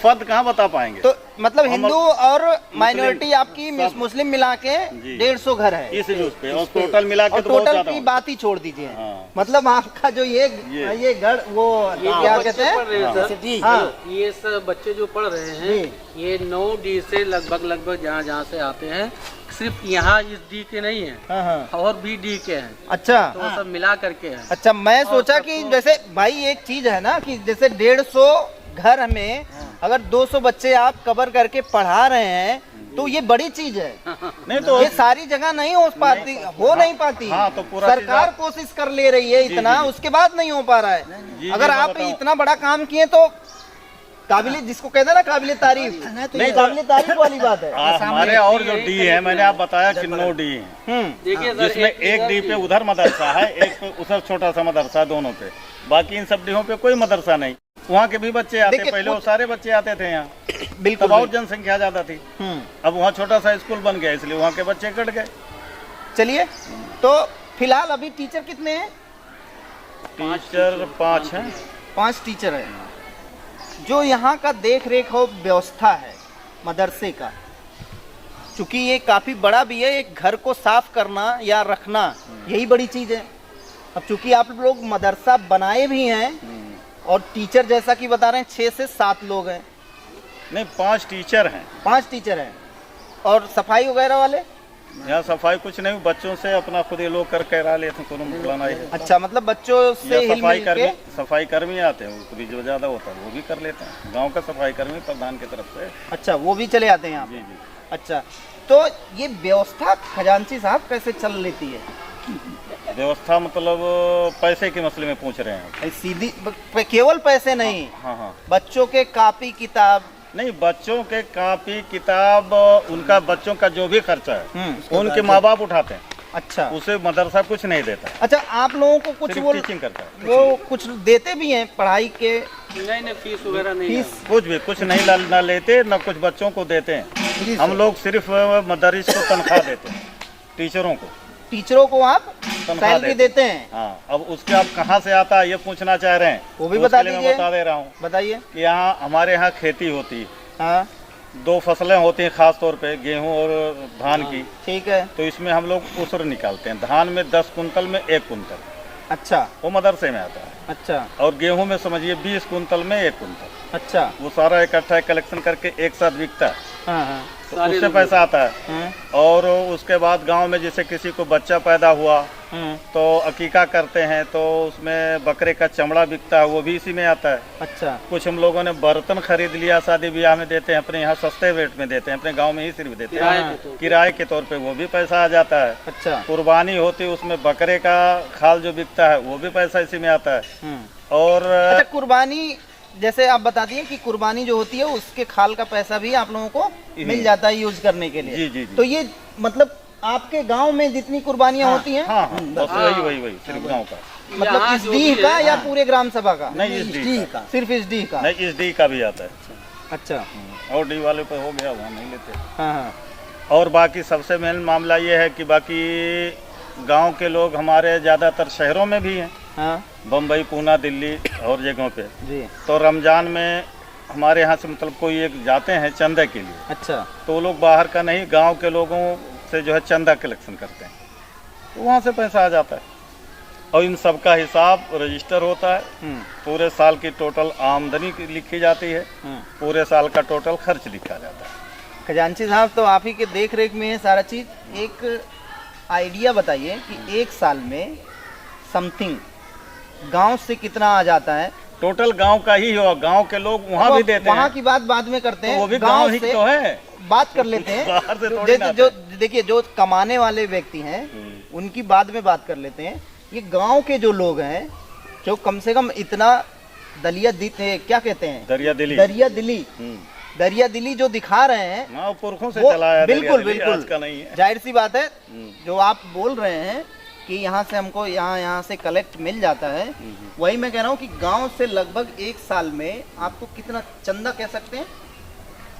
फर्द कहाँ बता पाएंगे। तो मतलब हिंदू और माइनॉरिटी आपकी मुस्लिम मिला के 150 घर है इस यूज पे, और टोटल मिला के तो बहुत टोटल ज्यादा की होगा। बात ही छोड़ दीजिए। हाँ। मतलब आपका जो ये घर वो क्या कहते हैं, हाँ, ये सब बच्चे जो पढ़ रहे हैं ये 9D से लगभग जहाँ से आते हैं, सिर्फ यहाँ इस D के नहीं है, हाँ। और भी D के हैं। अच्छा, तो वो सब मिला करके है। अच्छा, मैं सोचा कि जैसे भाई एक चीज है ना कि जैसे 150 घर में अगर 200 बच्चे आप कवर करके पढ़ा रहे हैं तो ये बड़ी चीज है। नहीं तो ये सारी जगह नहीं हो पाती, नहीं पाती। हाँ, तो पूरा सरकार कोशिश कर ले रही है इतना, उसके बाद नहीं हो पा रहा है। अगर आप इतना बड़ा काम किए तो काबिल, जिसको कहते हैं ना काबिल तारीफ, नहीं काबिल तारीफ वाली बात है। हमारे और जो डी है, मैंने आप बताया कि 9D है, देखिए जिसमें एक डी पे उधर मदरसा है, एक पे उधर छोटा सा मदरसा है, दोनों पे। बाकी इन सब डीहों पे कोई मदरसा नहीं। वहाँ के भी बच्चे आते, पहले वो सारे बच्चे आते थे यहाँ, बिल्कुल, तब और जनसंख्या ज्यादा थी। अब वहाँ छोटा सा स्कूल बन गया, इसलिए वहाँ के बच्चे कट गए। चलिए, तो फिलहाल अभी टीचर कितने हैं? टीचर 5 हैं। 5 टीचर है। जो यहाँ का देख रेख हो व्यवस्था है मदरसे का, चूंकि ये काफी बड़ा भी है, एक घर को साफ करना या रखना यही बड़ी चीज है। अब चूंकि आप लोग मदरसा बनाए भी हैं और टीचर जैसा कि बता रहे हैं 6 से 7 लोग हैं। नहीं, 5 टीचर हैं। 5 टीचर हैं। और सफाई वगैरह वाले? यहाँ सफाई कुछ नहीं, बच्चों से अपना खुद ये लोग कर करा लेते हैं, कोनो मतलब नहीं है। अच्छा, मतलब बच्चों से सफाई कर्मी आते हैं, उसको भी जो ज्यादा होता है वो भी कर लेते हैं। गांव का सफाई कर्मी प्रधान की तरफ से। अच्छा, वो भी चले आते हैं यहाँ पे? जी। अच्छा, तो ये व्यवस्था खजांची साहब कैसे चल लेती है? व्यवस्था मतलब पैसे के मसले में पूछ रहे हैं? सीधी केवल पैसे नहीं। हाँ। बच्चों के कापी किताब नहीं, बच्चों के कापी किताब, उनका बच्चों का जो भी खर्चा है उनके माँ बाप उठाते हैं। अच्छा, उसे मदरसा कुछ नहीं देता। अच्छा, आप लोगों को कुछ वो टीचिंग करता है, वो कुछ देते भी हैं पढ़ाई के? नहीं, फीस वगैरह नहीं, फीस कुछ नहीं ना लेते, न कुछ बच्चों को देते हैं। हम लोग सिर्फ मदरस को तनख्वाह देते हैं। टीचरों को आप सैलरी देते हैं? हाँ। अब उसके आप कहाँ से आता है ये पूछना चाह रहे हैं, वो भी बता दीजिए। मैं बता दे रहा हूँ। बताइए। कि यहाँ हमारे यहाँ खेती होती है। हाँ। 2 फसलें होती हैं खास तौर पे, गेहूं और धान की। ठीक है। तो इसमें हम लोग उसर निकालते हैं। धान में 10 कुंतल में 1 कुंतल। अच्छा। वो मदरसे में आता है। अच्छा। और गेहूं में समझिए 20 कुंतल में 1 कुंतल। अच्छा। वो सारा इकट्ठा कलेक्शन करके एक साथ बिकता है। हाँ। तो उससे पैसा आता है। और उसके बाद गांव में जैसे किसी को बच्चा पैदा हुआ तो अकीका करते हैं, तो उसमें बकरे का चमड़ा बिकता है, वो भी इसी में आता है। अच्छा। कुछ हम लोगों ने बर्तन खरीद लिया, शादी ब्याह में देते हैं, अपने यहाँ सस्ते रेट में देते हैं, अपने गांव में ही सिर्फ देते हैं किराए के तौर पे, वो भी पैसा आ जाता है। अच्छा। कुर्बानी होती है, उसमें बकरे का खाल जो बिकता है वो भी पैसा इसी में आता है। और अच्छा, कुर्बानी जैसे आप बता दिए कि कुर्बानी जो होती है उसके खाल का पैसा भी आप लोगों को मिल जाता है यूज करने के लिए। जी। तो ये मतलब आपके गांव में जितनी कुर्बानियां होती हैं? हाँ, बस वही सिर्फ गांव का। मतलब इस डी का या पूरे ग्राम सभा का? नहीं, इस डी का। सिर्फ इस डी का? नहीं, इस डी का भी आता है। अच्छा। और डी वाले पे हो गया, वहाँ नहीं लेते। हाँ। और बाकी सबसे मेन मामला ये है कि बाकी गांव के लोग हमारे ज्यादातर शहरों में भी हैं। हाँ। बम्बई, पूना, दिल्ली और जगहों पे जी। तो रमजान में हमारे यहाँ से मतलब कोई एक जाते हैं चंदा के लिए। अच्छा। तो वो लोग बाहर का नहीं, गांव के लोगों से जो है चंदा कलेक्शन करते हैं, तो वहाँ से पैसा आ जाता है। और इन सब का हिसाब रजिस्टर होता है। पूरे साल की टोटल आमदनी लिखी जाती है, पूरे साल का टोटल खर्च लिखा जाता है। खजांची साहब, तो आप ही के देख रेख में है सारा चीज। एक आइडिया बताइए कि एक साल में समथिंग गांव से कितना आ जाता है? टोटल गांव का ही हो, गांव के लोग वहाँ भी देते हैं। वहाँ की बात बाद में करते हैं, तो वो भी गांव ही तो है, बात कर लेते हैं। जो देखिए, जो कमाने वाले व्यक्ति हैं उनकी बाद में बात कर लेते हैं। ये गांव के जो लोग हैं, जो कम से कम इतना क्या कहते हैं, दरिया दिली जो दिखा रहे हैं, पुरखों से चला है। बिल्कुल आज का नहीं है। जाहिर सी बात है, जो आप बोल रहे हैं कि यहाँ से हमको यहाँ से कलेक्ट मिल जाता है, वही मैं कह रहा हूँ कि गांव से लगभग एक साल में आपको कितना चंदा कह सकते हैं?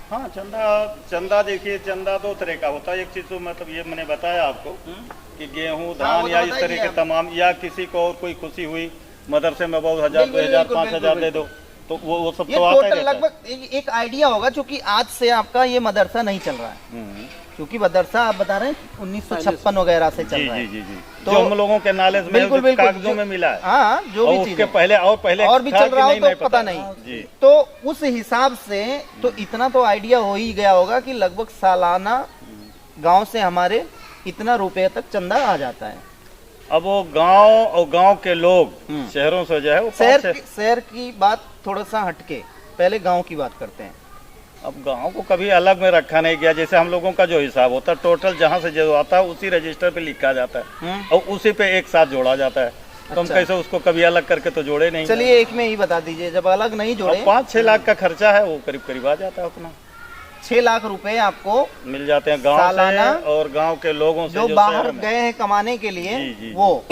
हाँ, चंदा देखिए, चंदा 2 तरह का होता है। एक चीज तो मतलब ये मैंने बताया आपको कि गेहूं, धान या इस तरह के तमाम, या किसी को और कोई खुशी हुई मदरसे में बहुत 1000, 2000, 5000 दे दो, तो वो सब ये तो आता ही टोटल रहता है। लगभग एक आइडिया होगा, क्योंकि आज से आपका ये मदरसा नहीं चल रहा है, क्योंकि मदरसा आप बता रहे हैं 1956 वगैरह से चल जी रहा है। जी जी जी तो जो हम लोगों के नॉलेज में बिल्कुल जो बिल्कुल कागजों में मिला है। हाँ, जो और भी उसके चीज़ पहले और भी था चल कि रहा हो नहीं तो पता नहीं जी। तो उस हिसाब से तो इतना तो आइडिया हो ही गया होगा कि लगभग सालाना गांव से हमारे इतना रुपए तक चंदा आ जाता है। अब वो गांव और गांव के लोग शहरों से जो है वो शहर की बात थोड़ा सा हटके पहले गांव की बात करते हैं। अब गांव को कभी अलग में रखा नहीं गया। जैसे हम लोगों का जो हिसाब होता है टोटल जहाँ से जो आता है उसी रजिस्टर पे लिखा जाता है और उसी पे एक साथ जोड़ा जाता है। तो हम कैसे उसको कभी अलग करके तो जोड़े नहीं। चलिए एक में ही बता दीजिए, जब अलग नहीं जोड़े 5-6 लाख का खर्चा है, वो करीब करीब आ जाता है अपना। 6 लाख रुपए आपको मिल जाते हैं गांव से और गांव के लोगों से जो बाहर गए हैं कमाने के लिए। जी, वो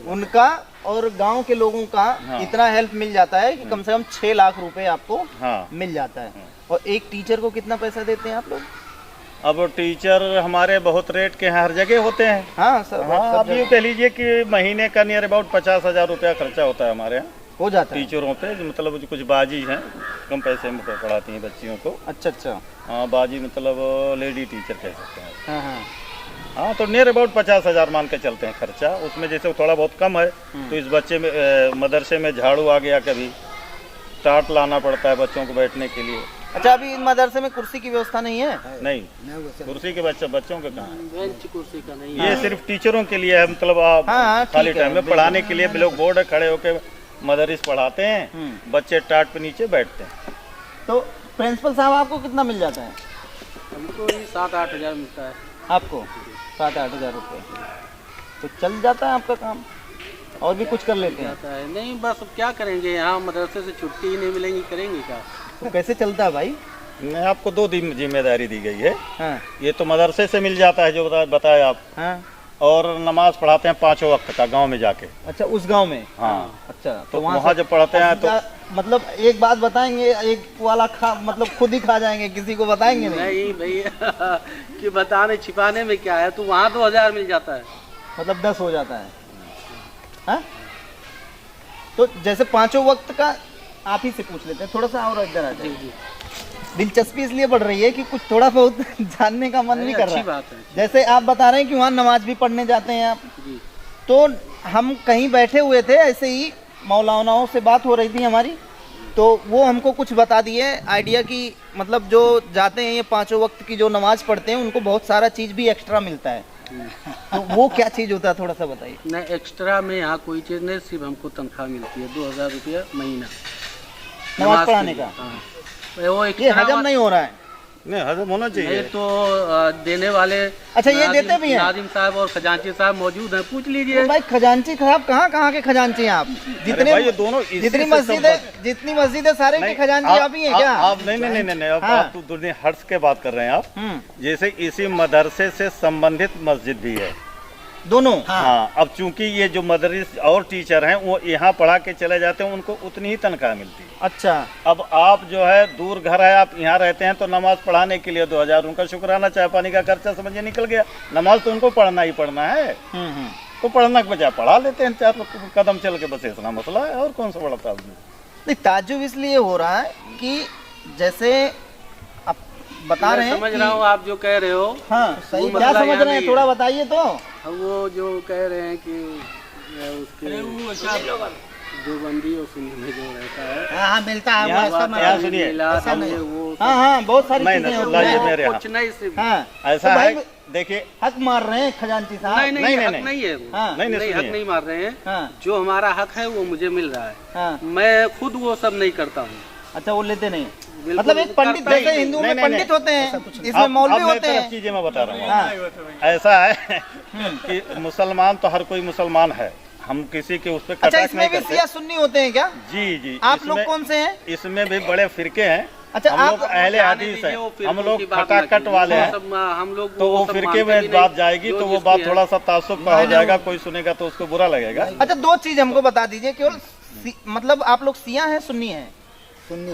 उनका और गांव के लोगों का इतना हेल्प मिल जाता है कि कम से कम 6 लाख रुपए आपको मिल जाता है। और एक टीचर को कितना पैसा देते हैं आप लोग? अब टीचर हमारे बहुत रेट के हर जगह होते हैं। हाँ सर, हाँ, आप ये कह लीजिए कि महीने का नियर अबाउट 50,000 रुपया खर्चा होता है हमारे यहाँ हो जाता है टीचरों पे। मतलब कुछ बाजी हैं कम पैसे में पढ़ाती हैं बच्चियों को। अच्छा। हाँ, बाजी मतलब लेडी टीचर कह सकते हैं। हाँ, हाँ, तो नियर अबाउट 50,000 मान के चलते हैं खर्चा। उसमें जैसे थोड़ा बहुत कम है तो इस बच्चे में मदरसे में झाड़ू आ गया, कभी टाट लाना पड़ता है बच्चों को बैठने के लिए। अच्छा, अभी इन मदरसे में कुर्सी की व्यवस्था नहीं है? नहीं, कुर्सी के बच्चों के कहाँ है? बेंच कुर्सी का नहीं ये सिर्फ टीचरों के लिए है। मतलब आप खाली टाइम में पढ़ाने के लिए लोग बोर्ड खड़े होकर मदरस पढ़ाते हैं, बच्चे टाट पे नीचे बैठते हैं। तो प्रिंसिपल साहब आपको कितना मिल जाता है? हमको 7-8 हज़ार मिलता है। आपको 7-8 हज़ार रुपये तो चल जाता है आपका काम? और भी कुछ कर लेते हैं? नहीं, बस अब क्या करेंगे, यहाँ मदरसे से छुट्टी ही नहीं मिलेंगी, करेंगे क्या? तो कैसे चलता है भाई? नहीं, आपको 2 जिम्मेदारी दी गई है। हाँ। ये तो मदरसे से मिल जाता है जो बताया आप। हाँ। और नमाज पढ़ाते हैं 5 वक्त का गांव में जाके। अच्छा, उस गांव में? हाँ। अच्छा, तो वहाँ जब पढ़ाते हैं तो मतलब एक बात बताएंगे, एक वाला मतलब खुद ही खा जाएंगे, किसी को बताएंगे नहीं भैया कि बताने छिपाने में क्या है। तो वहाँ 2,000 मिल जाता है, मतलब 10 हो जाता है। हाँ? तो जैसे 5 वक्त का आप ही से पूछ लेते हैं, थोड़ा सा और इधर आ जाइए। दिलचस्पी इसलिए बढ़ रही है कि कुछ थोड़ा बहुत जानने का मन भी कर रहा है। बात है। जैसे आप बता रहे हैं कि वहाँ नमाज भी पढ़ने जाते हैं आप, तो हम कहीं बैठे हुए थे, ऐसे ही मौलानाओं से बात हो रही थी हमारी, तो वो हमको कुछ बता दिए आइडिया की, मतलब जो जाते हैं ये 5 वक्त की जो नमाज पढ़ते हैं उनको बहुत सारा चीज़ भी एक्स्ट्रा मिलता है। तो वो क्या चीज़ होता है, थोड़ा सा बताइए। नहीं, एक्स्ट्रा में यहाँ कोई चीज़ नहीं, सिर्फ हमको तनख्वाह मिलती है 2,000 रुपया महीना नमाज पढ़ाने का। हाँ। वो ये हजम नहीं हो रहा है? नहीं, हजम होना चाहिए। तो देने वाले अच्छा, ये देते भी हैं? नादिम साहब और खजांची साहब मौजूद हैं, पूछ लीजिए। तो भाई खजांची साहब कहाँ के खजांची हैं आप? जितनी मस्जिद है सारे के खजांची आप ही हैं क्या? आप नहीं, आप तो दुनिया हर्ष के बात कर रहे हैं आप। जैसे इसी मदरसे से संबंधित मस्जिद भी है दोनों। हाँ। अब चूंकि ये जो मदरस और टीचर हैं वो यहाँ पढ़ा के चले जाते हैं, उनको उतनी ही तनख्वाह मिलती है। अच्छा। अब आप जो है दूर घर है, आप यहाँ रहते हैं तो नमाज पढ़ाने के लिए 2,000 उनका शुक्राना, चाय पानी का खर्चा समझिए निकल गया। नमाज तो उनको पढ़ना ही पढ़ना है, तो पढ़ना के बजाय पढ़ा लेते हैं 4 कदम चल के, बस इतना मसला है। और कौन सा बड़ा ताजुब? नहीं, ताजुब इसलिए हो रहा है कि जैसे आप बता रहे हैं, समझ रहा हूँ आप जो कह रहे हो। हाँ, सही। क्या समझ रहे हैं, थोड़ा बताइए तो। वो जो कह रहे हैं कि उसके जो बंदी और सुन्नी में जो रहता है, हाँ मिलता है, यहाँ सुनिए, हाँ बहुत सारी चीजें मेरे कुछ नहीं, सिर्फ ऐसा है। देखिए, हक मार रहे हैं खजांची साहब? नहीं, नहीं हक नहीं है वो। नहीं, हक नहीं मार रहे हैं। जो हमारा हक है वो मुझे मिल रहा है। मैं खुद वो सब नहीं करता हूँ। अच्छा, वो लेते नहीं? मतलब एक पंडित, जैसे हिंदू में पंडित होते हैं, इसमें मौलवी होते हैं। चीजें मैं बता रहा हूँ। ऐसा है कि मुसलमान तो हर कोई मुसलमान है, हम किसी के उस पर अच्छा, इसमें भी शिया सुन्नी होते हैं क्या? जी। आप लोग कौन से हैं? इसमें भी बड़े फिरके हैं। अच्छा, हम लोग अहले हदीस हैं, हम लोग खटाखट वाले हैं। हम लोग तो वो फिरके में बात जाएगी तो वो बात थोड़ा सा तासुब का हो जाएगा, कोई सुनेगा तो उसको बुरा लगेगा। अच्छा, 2 चीज हमको बता दीजिए, केवल मतलब आप लोग शिया हैं सुन्नी हैं?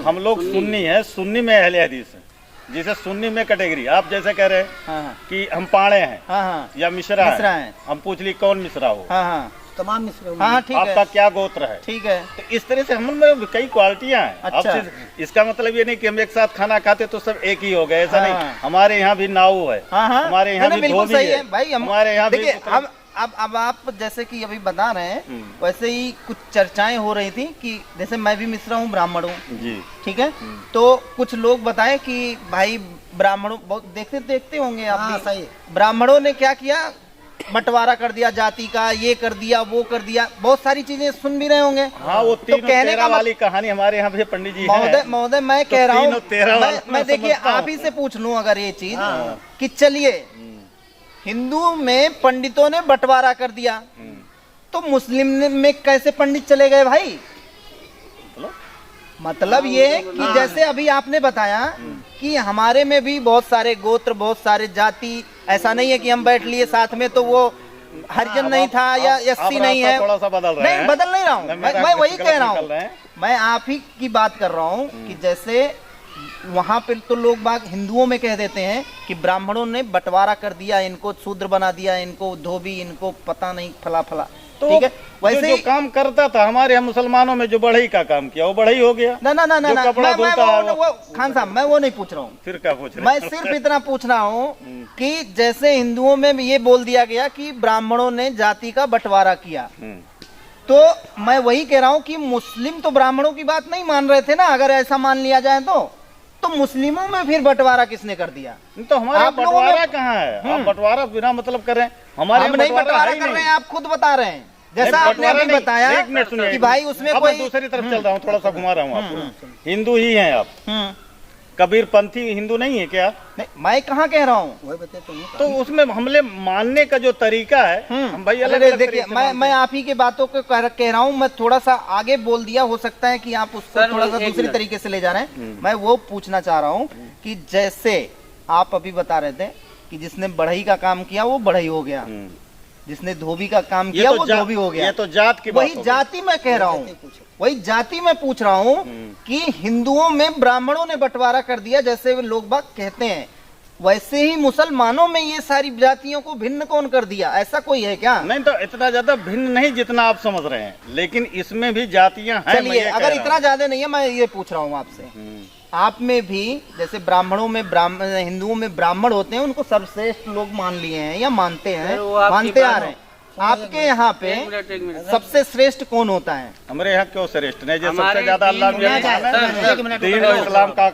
हम लोग सुन्नी है, सुन्नी में अहले हदीस है। जैसे सुन्नी में कैटेगरी आप जैसे कह रहे हैं कि हम पाड़े हैं या मिश्रा हैं, हम पूछ ली कौन मिश्रा हो, तमाम मिश्र हाँ ठीक आपका है, क्या गोत्र है। ठीक है। तो इस तरह से हम में कई क्वालिटियां हैं। अब अच्छा। इसका मतलब ये नहीं कि हम एक साथ खाना खाते तो सब एक ही हो गए, ऐसा हाँ। नहीं। हमारे यहाँ भी नाऊ है, हाँ हाँ, हमारे यहाँ नहीं, भी बिल्कुल धोबी सही है है भाई। हमारे यहाँ भी देखिए मतलब- अब आप जैसे कि अभी बता रहे हैं, वैसे ही कुछ चर्चाएं हो रही थी कि जैसे मैं भी मिश्रा हूँ, ब्राह्मण हूँ, जी ठीक है। तो कुछ लोग बताएं कि भाई ब्राह्मणों, बहुत देखते होंगे आप हाँ, भी, सही। ब्राह्मणों ने क्या किया, बंटवारा कर दिया जाति का, ये कर दिया वो कर दिया, बहुत सारी चीजें सुन भी रहे होंगे। हाँ, वो तो तीन और कहने 13 का वाली कहानी हमारे यहाँ भी पंडित जी महोदय हैं। महोदय मैं तो कह रहा 3 और 13 हूँ, वाला मैं देखिए समझता आप हूँ। ही से पूछ लूं अगर ये चीज कि चलिए हिंदू में पंडितों ने बंटवारा कर दिया, तो मुस्लिम में कैसे पंडित चले गए भाई? मतलब ये कि जैसे अभी आपने बताया कि हमारे में भी बहुत सारे गोत्र, बहुत सारे जाति, ऐसा नहीं है कि हम बैठ लिए साथ में तो वो हरिजन नहीं था या एससी नहीं है। थोड़ा सा बदल रहे नहीं, हैं। बदल नहीं रहा हूँ, मैं वही कह रहा निकल रहे हूँ, हैं। मैं आप ही की बात कर रहा हूँ कि जैसे वहां पे तो लोग बाग हिंदुओं में कह देते हैं कि ब्राह्मणों ने बंटवारा कर दिया, इनको शूद्र बना दिया, इनको धोबी, इनको पता नहीं फला फला, तो ठीक है। वैसे जो ही काम करता था हमारे यहाँ मुसलमानों में, जो बढ़ई का काम किया वो बढ़ई हो गया। ना ना ना ना जो ना, कपड़ा धुलता है वो खान साहब मैं वो नहीं पूछ रहा हूँ, फिर क्या पूछ रहे मैं हैं? सिर्फ इतना पूछ रहा हूँ कि जैसे हिंदुओं में भी ये बोल दिया गया कि ब्राह्मणों ने जाति का बंटवारा किया, तो मैं वही कह रहा हूँ कि मुस्लिम तो ब्राह्मणों की बात नहीं मान रहे थे ना, अगर ऐसा मान लिया जाए तो मुस्लिमों में फिर बंटवारा किसने कर दिया? तो हमारा आप लोगों बंटवारा में- कहाँ है? आप बंटवारा बिना मतलब कर रहे हैं, हमारे हम यहाँ नहीं बंटवारा है ही कर रहे नहीं। हैं, आप खुद बता रहे हैं, जैसा नहीं, आपने बंटवारा अभी नहीं। बताया एक मिनट सुनिए, कि भाई उसमें अब कोई मैं दूसरी तरफ चल रहा हूँ, थोड़ा सा घुमा रहा हूँ आपको। हिंदू ही हैं आप, कबीर पंथी हिंदू नहीं है क्या? नहीं, मैं कहाँ कह रहा हूँ, वही बता तुम तो उसमें हमले मानने का जो तरीका है, हम भाई अलग अरे अलग देखिए, तरीके से मैं आप ही के बातों को कह रहा हूँ, मैं थोड़ा सा आगे बोल दिया, हो सकता है कि आप उसको सर, थोड़ा सा एक दूसरी मिनट। तरीके से ले जा रहे हैं। मैं वो पूछना चाह रहा हूँ कि जैसे आप अभी बता रहे थे कि जिसने बढ़ई का काम किया वो बढ़ई हो गया, जिसने धोबी का काम ये किया तो वो धोबी हो गया। ये तो जात की बात वही हो गई। जाति मैं कह रहा हूँ, वही जाति में पूछ रहा हूँ कि हिंदुओं में ब्राह्मणों ने बंटवारा कर दिया जैसे वे लोग बाग कहते हैं, वैसे ही मुसलमानों में ये सारी जातियों को भिन्न कौन कर दिया? ऐसा कोई है क्या? नहीं, तो इतना ज्यादा भिन्न नहीं जितना आप समझ रहे हैं, लेकिन इसमें भी जातियां हैं। मैं चलिए, ये कह अगर रहा इतना हूं। ज्यादा नहीं है, मैं ये पूछ रहा हूँ आपसे, आप में भी जैसे ब्राह्मणों में हिंदुओं में ब्राह्मण होते हैं, उनको सर्वश्रेष्ठ लोग मान लिए हैं या मानते हैं, वो आपकी मानते आ बात रहे हैं। आपके यहाँ पे एक मिनट सबसे श्रेष्ठ कौन होता है? हमारे यहाँ क्यों श्रेष्ठ नहीं, जो हमारे सबसे ज्यादा अल्लाह दीन में में- माने, सर, दीन और इस्लाम का